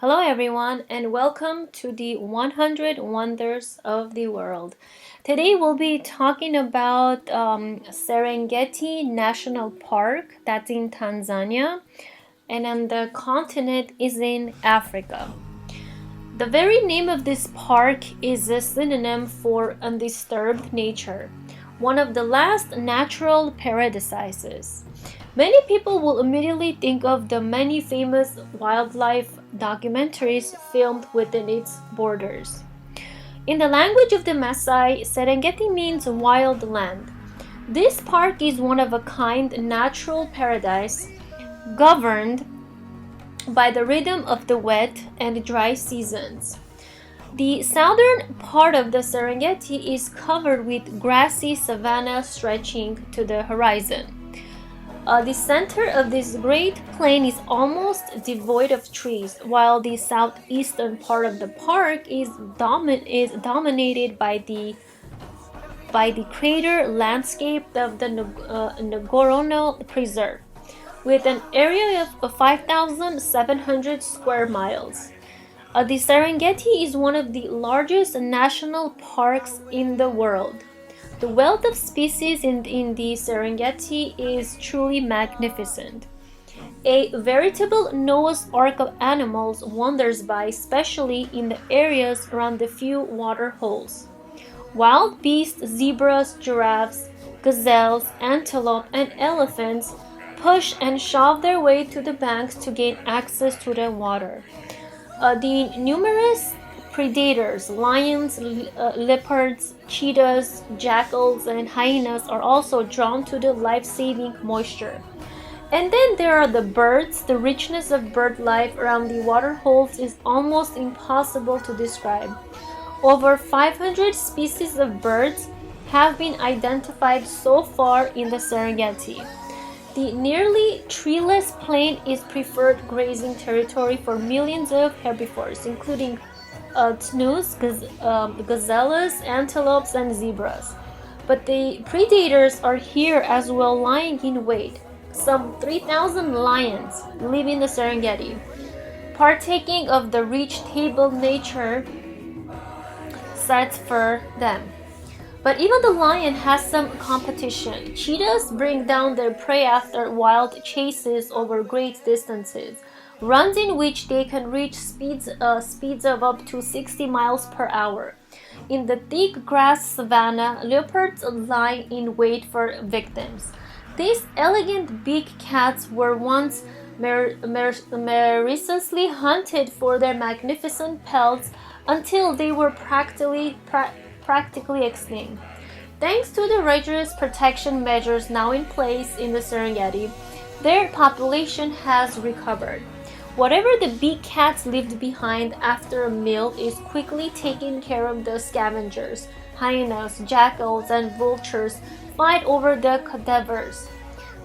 Hello, everyone, and welcome to the 100 Wonders of the World. Today, we'll be talking about Serengeti National Park, that's in Tanzania, and on the continent is in Africa. The very name of this park is a synonym for undisturbed nature, one of the last natural paradises. Many people will immediately think of the many famous wildlife documentaries filmed within its borders. In the language of the Maasai, Serengeti means wild land. This park is one of a kind natural paradise governed by the rhythm of the wet and dry seasons. The southern part of the Serengeti is covered with grassy savanna stretching to the horizon. The center of this great plain is almost devoid of trees, while the southeastern part of the park is dominated by the crater landscape of the Ngorongoro Preserve, with an area of 5,700 square miles. The Serengeti is one of the largest national parks in the world. The wealth of species in the Serengeti is truly magnificent. A veritable Noah's Ark of animals wanders by, especially in the areas around the few water holes. Wild beasts, zebras, giraffes, gazelles, antelope, and elephants push and shove their way to the banks to gain access to the water. The numerous predators, lions, leopards, cheetahs, jackals, and hyenas are also drawn to the life-saving moisture. And then there are the birds. The richness of bird life around the water holes is almost impossible to describe. Over 500 species of birds have been identified so far in the Serengeti. The nearly treeless plain is preferred grazing territory for millions of herbivores, including snus, gazelles, antelopes, and zebras. But the predators are here as well, lying in wait. Some 3,000 lions live in the Serengeti, partaking of the rich table nature sets for them. But even the lion has some competition. Cheetahs bring down their prey after wild chases over great distances, runs in which they can reach speeds of up to 60 miles per hour. In the thick grass savanna, leopards lie in wait for victims. These elegant big cats were once mercilessly hunted for their magnificent pelts until they were practically extinct. Thanks to the rigorous protection measures now in place in the Serengeti, their population has recovered. Whatever the big cats left behind after a meal is quickly taken care of. The scavengers, hyenas, jackals, and vultures fight over the cadavers.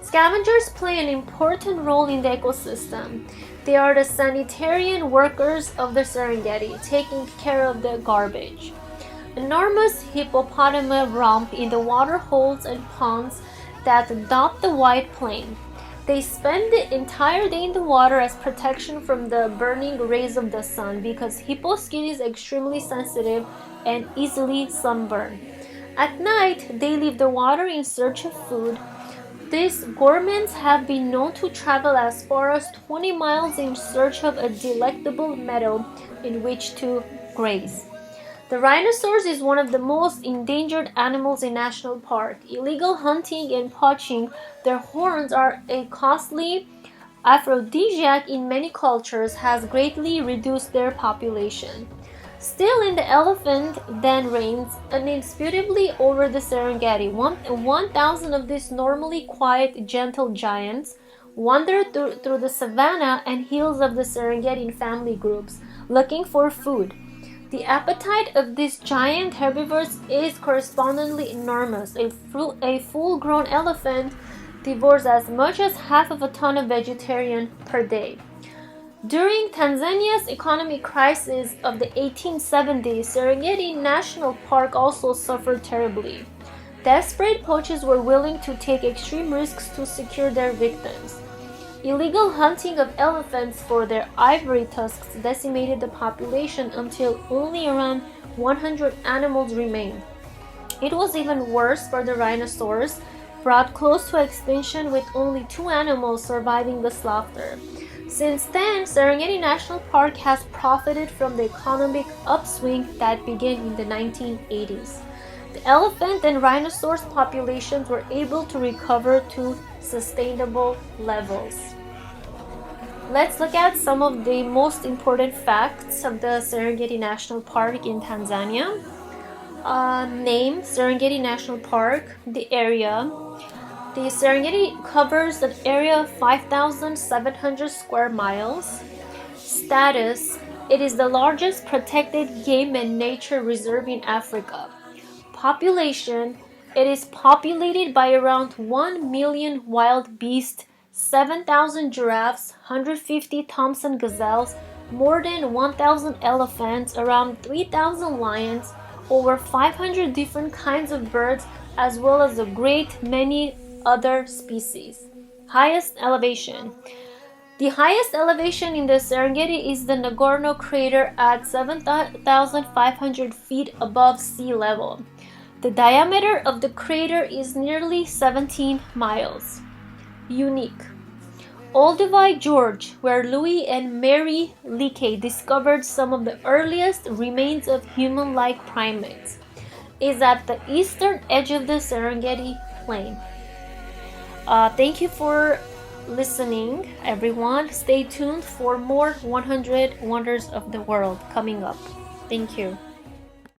Scavengers play an important role in the ecosystem. They are the sanitarian workers of the Serengeti, taking care of the garbage. Enormous hippopotami romp in the water holes and ponds that dot the wide plain. They spend the entire day in the water as protection from the burning rays of the sun because hippo skin is extremely sensitive and easily sunburned. At night, they leave the water in search of food. These gourmands have been known to travel as far as 20 miles in search of a delectable meadow in which to graze. The rhinoceros is one of the most endangered animals in National Park. Illegal hunting and poaching their horns are a costly aphrodisiac in many cultures has greatly reduced their population. Still, in the elephant then reigns indisputably over the Serengeti. 1,000 of these normally quiet, gentle giants wander through the savanna and hills of the Serengeti in family groups, looking for food. The appetite of these giant herbivores is correspondingly enormous. A full-grown elephant devours as much as half of a ton of vegetarian per day. During Tanzania's economic crisis of the 1870s, Serengeti National Park also suffered terribly. Desperate poachers were willing to take extreme risks to secure their victims. Illegal hunting of elephants for their ivory tusks decimated the population until only around 100 animals remained. It was even worse for the rhinoceros, brought close to extinction with only 2 animals surviving the slaughter. Since then, Serengeti National Park has profited from the economic upswing that began in the 1980s. The elephant and rhinoceros populations were able to recover to sustainable levels. Let's look at some of the most important facts of the Serengeti National Park in Tanzania. Name: Serengeti National Park. The area: the Serengeti covers an area of 5,700 square miles. Status: it is the largest protected game and nature reserve in Africa. Population: it is populated by around 1 million wild beasts, 7,000 giraffes, 150 Thompson gazelles, more than 1,000 elephants, around 3,000 lions, over 500 different kinds of birds, as well as a great many other species. Highest elevation: the highest elevation in the Serengeti is the Ngorongoro crater at 7,500 feet above sea level. The diameter of the crater is nearly 17 miles. Unique: Olduvai Gorge, where Louis and Mary Leakey discovered some of the earliest remains of human-like primates, is at the eastern edge of the Serengeti Plain. Thank you for listening, everyone. Stay tuned for more 100 Wonders of the World coming up. Thank you.